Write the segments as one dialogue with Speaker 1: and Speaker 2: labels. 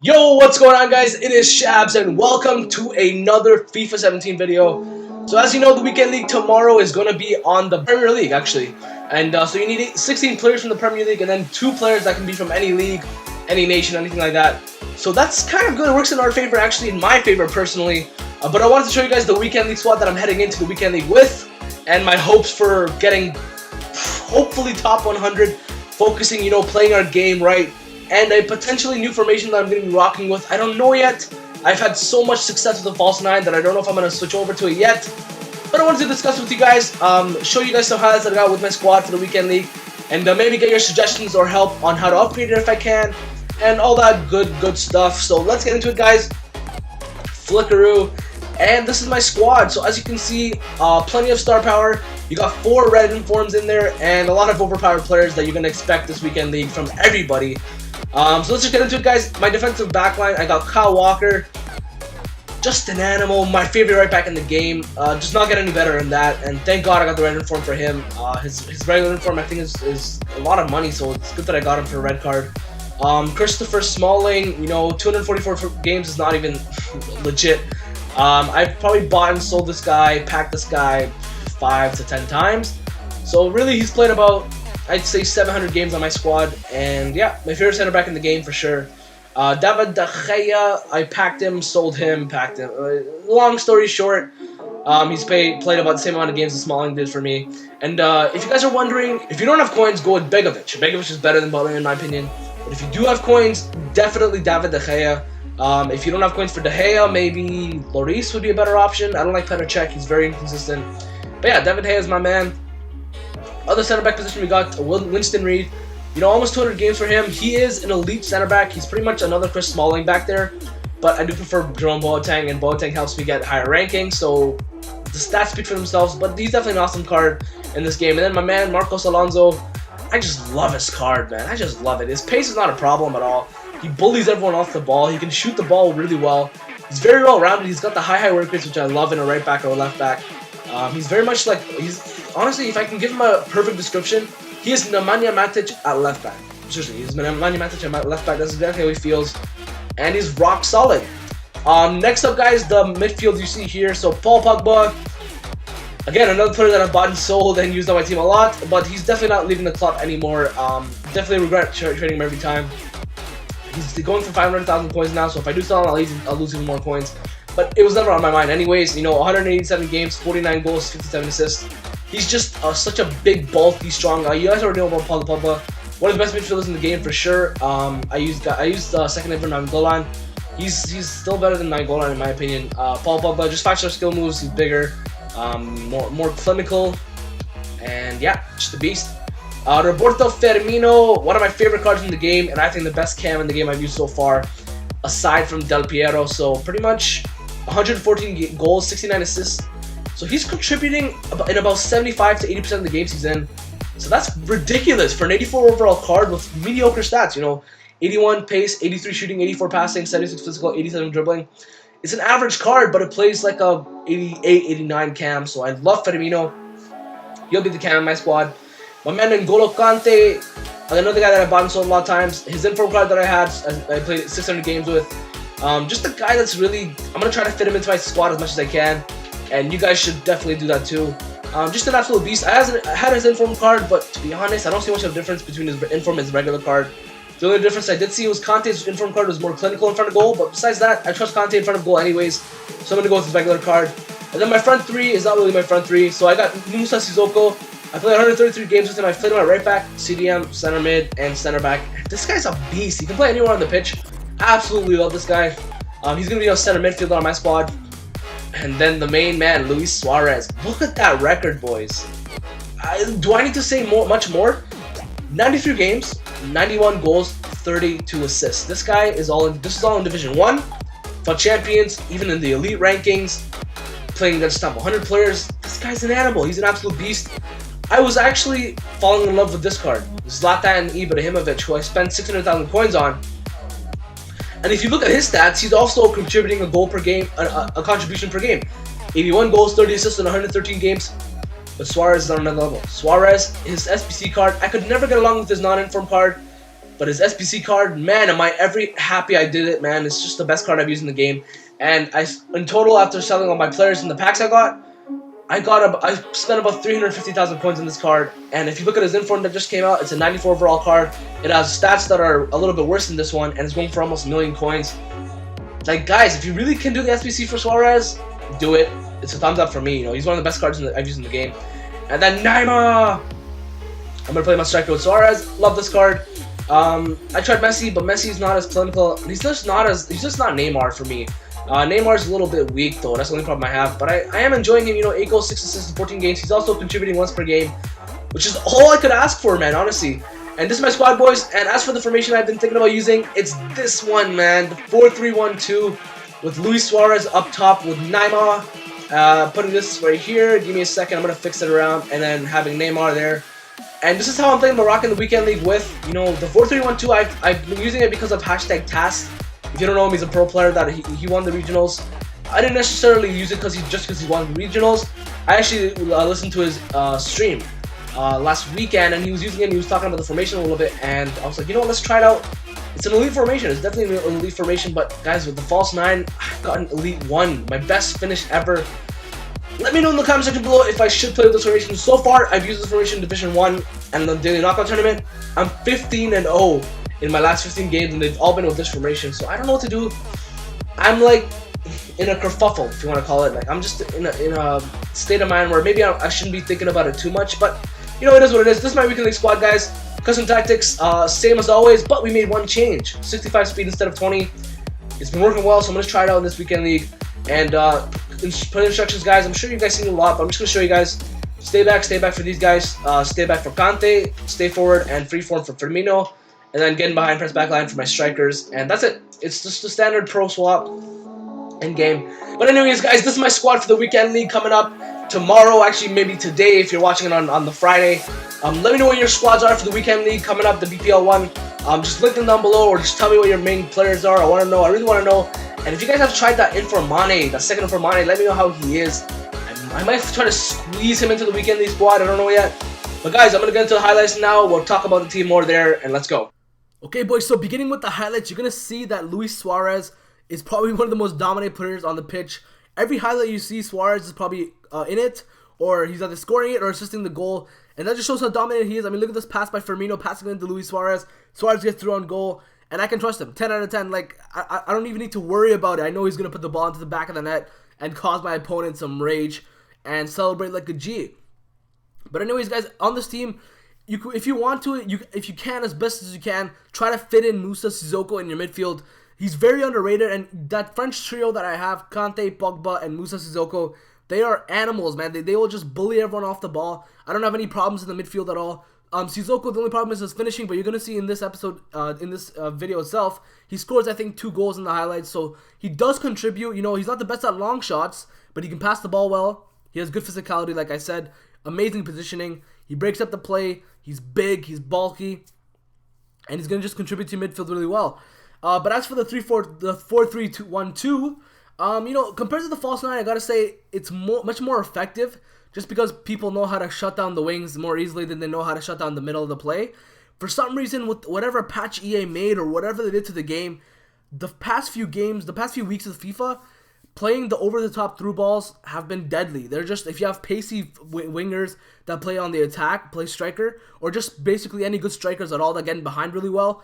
Speaker 1: Yo, what's going on, guys? It is Shabs and welcome to another FIFA 17 video. So as you know, the weekend league tomorrow is going to be on the Premier League actually. And so you need 16 players from the Premier League and then 2 players that can be from any league, any nation, anything like that. So that's kind of good. It works in our favor, actually in my favor personally. But I wanted to show you guys the weekend league squad that I'm heading into the weekend league with and my hopes for getting hopefully top 100, focusing, playing our game right. And a potentially new formation that I'm going to be rocking with. I don't know yet. I've had so much success with the false 9 that I don't know if I'm going to switch over to it yet. But I wanted to discuss with you guys, show you guys some highlights that I got with my squad for the weekend league, and maybe get your suggestions or help on how to upgrade it if I can, and all that good stuff. So let's get into it, guys. Flickaroo. And this is my squad. So as you can see, plenty of star power. You got 4 red informs in there, and a lot of overpowered players that you're going to expect this weekend league from everybody. So let's just get into it, guys. My defensive backline, I got Kyle Walker, just an animal, my favorite right back in the game. Just not get any better than that, and thank God I got the red inform for him. His regular inform, I think, is a lot of money, so it's good that I got him for a red card. Christopher Smalling, 244 games is not even legit. I've probably bought and sold this guy, packed this guy 5 to 10 times. So really, he's played about, I'd say, 700 games on my squad, and yeah, my favorite center back in the game for sure. David De Gea, I packed him, sold him, packed him. Long story short, he's played about the same amount of games as Smalling did for me. And if you guys are wondering, if you don't have coins, go with Begovic. Begovic is better than Butler in my opinion. But if you do have coins, definitely David De Gea. If you don't have coins for De Gea, maybe Lloris would be a better option. I don't like Petr Cech, he's very inconsistent. But yeah, David De Gea is my man. Other center back position, we got Winston Reid. Almost 200 games for him. He is an elite center back. He's pretty much another Chris Smalling back there. But I do prefer Jerome Boateng, and Boateng helps me get higher rankings. So the stats speak for themselves. But he's definitely an awesome card in this game. And then my man, Marcos Alonso. I just love his card, man. I just love it. His pace is not a problem at all. He bullies everyone off the ball. He can shoot the ball really well. He's very well-rounded. He's got the high work rates, which I love in a right back or a left back. He's very much like, honestly, if I can give him a perfect description, he is Nemanja Matic at left back. Seriously, he's Nemanja Matic at left back. That's exactly how he feels. And he's rock solid. Next up, guys, the midfield you see here. So Paul Pogba, again, another player that I've bought and sold and used on my team a lot, but he's definitely not leaving the club anymore. Definitely regret trading him every time. He's going for 500,000 coins now, so if I do sell him, I'll lose even more coins. But it was never on my mind anyways. 187 games, 49 goals, 57 assists. He's just such a big, bulky, strong guy. You guys already know about Paul Pogba. One of the best midfielders in the game for sure. I used second ever Nainggolan. He's still better than Nainggolan in my opinion. Paul Pogba, just 5-star skill moves. He's bigger, more clinical, and yeah, just a beast. Roberto Firmino, one of my favorite cards in the game, and I think the best cam in the game I've used so far, aside from Del Piero. So pretty much 114 goals, 69 assists. So he's contributing in about 75 to 80% of the games he's in. So that's ridiculous for an 84 overall card with mediocre stats. 81 pace, 83 shooting, 84 passing, 76 physical, 87 dribbling. It's an average card, but it plays like a 88, 89 cam. So I love Firmino. He'll be the cam in my squad. My man N'Golo Kante, another guy that I bought and sold a lot of times. His info card that I had, I played 600 games with. Just a guy that's really, I'm going to try to fit him into my squad as much as I can. And you guys should definitely do that too. Just an absolute beast. I had his inform card, but to be honest, I don't see much of a difference between his inform and his regular card. The only difference I did see was Kante's inform card was more clinical in front of goal, but besides that, I trust Kante in front of goal anyways, so I'm going to go with his regular card. And then my front 3 is not really my front 3, so I got Musa Sissoko. I played 133 games with him. I played him at right back, CDM, center mid, and center back. This guy's a beast. He can play anywhere on the pitch. Absolutely love this guy. He's going to be a center midfielder on my squad. And then the main man, Luis Suarez. Look at that record, boys. Do I need to say much more? 93 games, 91 goals, 32 assists. This guy is all in. This is all in Division 1. FUT champions, even in the elite rankings, playing against top 100 players. This guy's an animal. He's an absolute beast. I was actually falling in love with this card, Zlatan Ibrahimovic, who I spent 600,000 coins on. And if you look at his stats, he's also contributing a goal per game, a contribution per game. 81 goals, 30 assists in 113 games. But Suarez is on another level. Suarez, his SBC card, I could never get along with his non-inform card. But his SBC card, man, am I ever happy I did it, man. It's just the best card I've used in the game. And in total, after selling all my players and the packs I spent about 350,000 coins on this card. And if you look at his inform that just came out, it's a 94 overall card. It has stats that are a little bit worse than this one, and it's going for almost 1 million coins. Like, guys, if you really can do the SBC for Suarez, do it. It's a thumbs up for me. You know, he's one of the best cards I've used in the game. And then Neymar. I'm gonna play my striker with Suarez. Love this card. I tried Messi, but Messi's not as clinical. He's just not Neymar for me. Neymar's a little bit weak though. That's the only problem I have. But I am enjoying him. You know, 8 goals, 6 assists in 14 games. He's also contributing once per game, which is all I could ask for, man. Honestly. And this is my squad, boys. And as for the formation I've been thinking about using, it's this one, man. The 4-3-1-2 with Luis Suarez up top with Neymar. Putting this right here. Give me a second. I'm gonna fix it around, and then having Neymar there. And this is how I'm playing Moroccan the weekend league with, you know, the 4-3-1-2. I've been using it because of hashtag TAS. If you don't know him, he's a pro player that he won the regionals. I didn't necessarily use it because he won the regionals. I actually listened to his stream last weekend, and he was using it. And he was talking about the formation a little bit, and I was like, you know what, let's try it out. It's an elite formation. It's definitely an elite formation, but guys, with the false 9, I've got an elite 1, my best finish ever. Let me know in the comment section below if I should play with this formation. So far, I've used this formation in Division 1 and the Daily Knockout Tournament. I'm 15-0 in my last 15 games, and they've all been with this formation. So I don't know what to do. I'm like in a kerfuffle, if you want to call it. Like, I'm just in a state of mind where maybe I shouldn't be thinking about it too much. But, you know, it is what it is. This is my weekend league squad, guys. Custom tactics, same as always, but we made one change. 65 speed instead of 20. It's been working well, so I'm going to try it out in this weekend league. And play instructions, guys. I'm sure you guys seen it a lot, but I'm just going to show you guys. Stay back for these guys. Stay back for Kante, stay forward, and freeform for Firmino. And then getting behind, press back line for my strikers. And that's it. It's just the standard pro swap in game. But anyways, guys, this is my squad for the weekend league coming up tomorrow. Actually, maybe today if you're watching it on the Friday. Let me know what your squads are for the weekend league coming up, the BPL one. Just link them down below, or just tell me what your main players are. I want to know. I really want to know. And if you guys have tried that Informane, that second Informane, let me know how he is. I might try to squeeze him into the weekend league squad. I don't know yet. But guys, I'm going to get into the highlights now. We'll talk about the team more there, and let's go. Okay, boys, so beginning with the highlights, you're going to see that Luis Suarez is probably one of the most dominant players on the pitch. Every highlight you see, Suarez is probably in it, or he's either scoring it or assisting the goal. And that just shows how dominant he is. I mean, look at this pass by Firmino, passing it into Luis Suarez. Suarez gets through on goal, and I can trust him. 10 out of 10. Like, I don't even need to worry about it. I know he's going to put the ball into the back of the net and cause my opponent some rage and celebrate like a G. But anyways, guys, on this team, if you want to, if you can, as best as you can, try to fit in Musa Sissoko in your midfield. He's very underrated, and that French trio that I have, Kante, Pogba, and Musa Sissoko, they are animals, man. They will just bully everyone off the ball. I don't have any problems in the midfield at all. Sissoko, the only problem is his finishing, but you're going to see in this episode, in this video itself, he scores, I think, 2 goals in the highlights, so he does contribute. You know, he's not the best at long shots, but he can pass the ball well. He has good physicality, like I said, amazing positioning. He breaks up the play. He's big, he's bulky, and he's going to just contribute to midfield really well. But as for the 4-3-1-2, you know, compared to the false 9, I got to say it's much more effective just because people know how to shut down the wings more easily than they know how to shut down the middle of the play. For some reason, with whatever patch EA made or whatever they did to the game, the past few weeks of FIFA, playing the over-the-top through balls have been deadly. They're just, if you have pacey wingers that play on the attack, play striker, or just basically any good strikers at all that get in behind really well,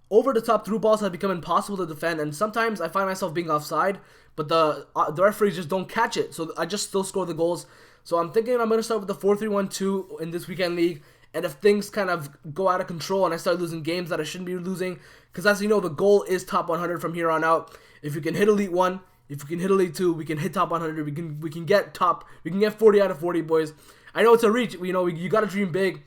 Speaker 1: over-the-top through balls have become impossible to defend, and sometimes I find myself being offside, but the referees just don't catch it, so I just still score the goals. So I'm thinking I'm going to start with the 4-3-1-2 in this weekend league, and if things kind of go out of control and I start losing games that I shouldn't be losing, because as you know, the goal is top 100 from here on out. If we can hit Elite 1, if we can hit Elite 2, we can hit top 100. We can get 40 out of 40, boys. I know it's a reach. You know, you got to dream big.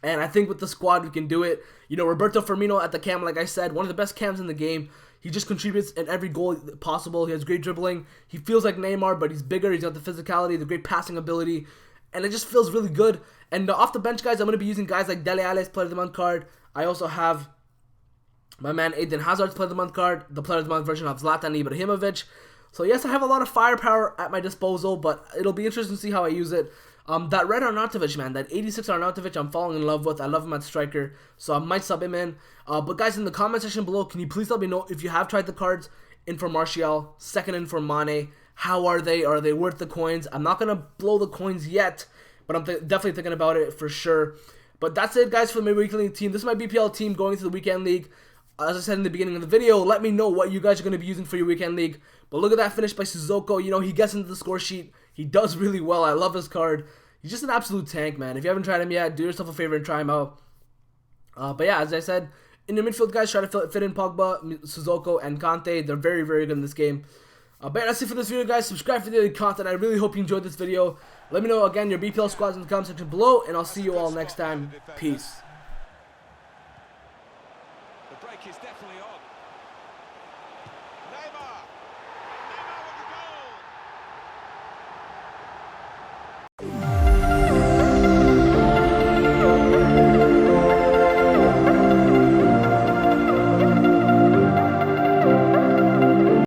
Speaker 1: And I think with the squad, we can do it. You know, Roberto Firmino at the cam, like I said, one of the best cams in the game. He just contributes in every goal possible. He has great dribbling. He feels like Neymar, but he's bigger. He's got the physicality, the great passing ability. And it just feels really good. And off the bench, guys, I'm going to be using guys like Dele Alli's Player of the Month card. I also have my man Eden Hazard's Player of the Month card, the Player of the Month version of Zlatan Ibrahimovic. So yes, I have a lot of firepower at my disposal, but it'll be interesting to see how I use it. That red Arnautovic, man, that 86 Arnautovic, I'm falling in love with. I love him at striker, so I might sub him in. But guys, in the comment section below, can you please let me know if you have tried the cards in for Martial, second in for Mane? How are they? Are they worth the coins? I'm not gonna blow the coins yet, but I'm definitely thinking about it for sure. But that's it, guys, for the weekend league team. This is my BPL team going to the weekend league. As I said in the beginning of the video, let me know what you guys are going to be using for your weekend league. But look at that finish by Sissoko. You know, he gets into the score sheet. He does really well. I love his card. He's just an absolute tank, man. If you haven't tried him yet, do yourself a favor and try him out. But yeah, as I said, in the midfield, guys, try to fit in Pogba, Sissoko, and Kante. They're very, very good in this game. But yeah, that's it for this video, guys. Subscribe for daily content. I really hope you enjoyed this video. Let me know, again, your BPL squads in the comment section below, and I'll see you all next time. Peace.